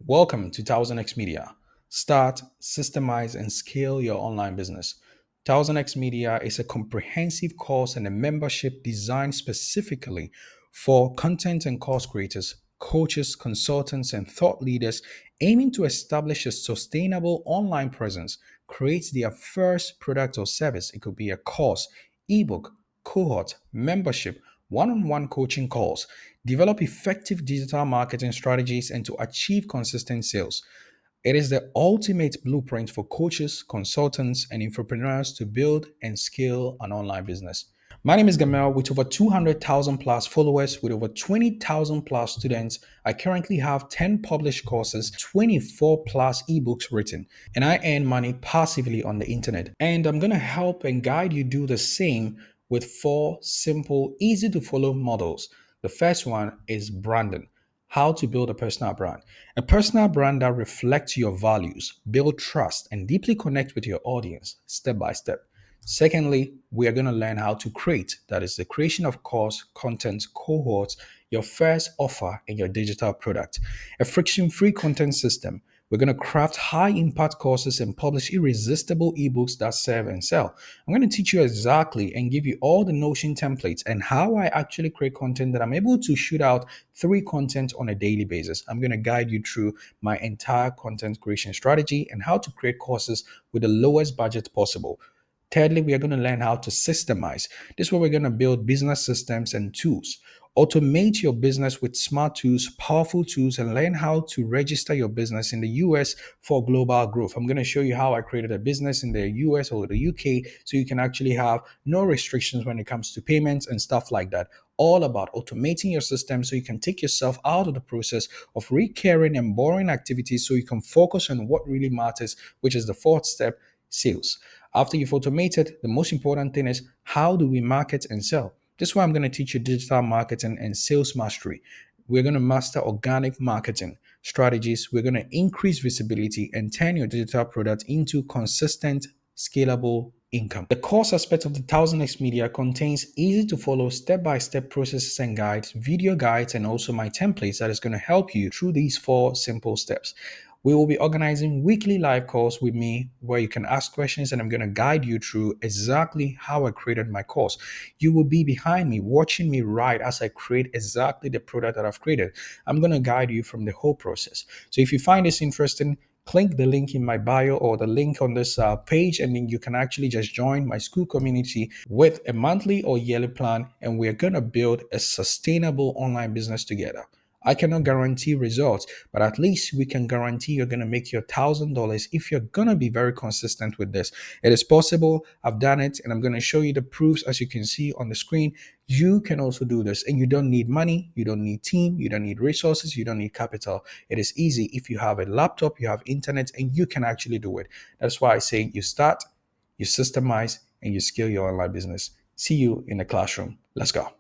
Welcome to 1000x Media. Start, systemize, and scale your online business. 1000x Media is a comprehensive course and a membership designed specifically for content and course creators, coaches, consultants, and thought leaders aiming to establish a sustainable online presence, create their first product or service. It could be a course, ebook, cohort, membership, one on one coaching calls, develop effective digital marketing strategies, and to achieve consistent sales. It is the ultimate blueprint for coaches, consultants, and entrepreneurs to build and scale an online business. My name is Gamel with over 200,000 plus followers, with over 20,000 plus students. I currently have 10 published courses, 24 plus ebooks written, and I earn money passively on the internet. And I'm going to help and guide you do the same with four simple, easy to follow models. The first one is branding. How to build a personal brand. A personal brand that reflects your values, build trust, and deeply connect with your audience step by step. Secondly, we are going to learn how to create. That is the creation of course, content, cohorts, your first offer, and your digital product. A friction free content system. We're going to craft high impact courses and publish irresistible ebooks that serve and sell. I'm going to teach you exactly and give you all the Notion templates and how I actually create content that I'm able to shoot out three content on a daily basis. I'm going to guide you through my entire content creation strategy and how to create courses with the lowest budget possible. Thirdly, we are going to learn how to systemize. This is where we're going to build business systems and tools. Automate your business with smart tools, powerful tools, and learn how to register your business in the US for global growth. I'm going to show you how I created a business in the US or the UK so you can actually have no restrictions when it comes to payments and stuff like that. All about automating your system so you can take yourself out of the process of recurring and boring activities so you can focus on what really matters, which is the fourth step, sales. After you've automated, the most important thing is how do we market and sell? This is why I'm going to teach you digital marketing and sales mastery. We're going to master organic marketing strategies. We're going to increase visibility and turn your digital product into consistent, scalable income. The course aspect of the 1000x Media contains easy to follow step-by-step processes and guides, video guides, and also my templates that is going to help you through these four simple steps. We will be organizing weekly live calls with me where you can ask questions and I'm going to guide you through exactly how I created my course. You will be behind me, watching me write as I create exactly the product that I've created. I'm going to guide you from the whole process. So if you find this interesting, click the link in my bio or the link on this page, and then you can actually just join my school community with a monthly or yearly plan, and we're going to build a sustainable online business together. I cannot guarantee results, but at least we can guarantee you're going to make your $1,000 if you're going to be very consistent with this. It is possible. I've done it, and I'm going to show you the proofs as you can see on the screen. You can also do this, and you don't need money, you don't need team, you don't need resources, you don't need capital. It is easy if you have a laptop, you have internet, and you can actually do it. That's why I say you start, you systemize, and you scale your online business. See you in the classroom. Let's go.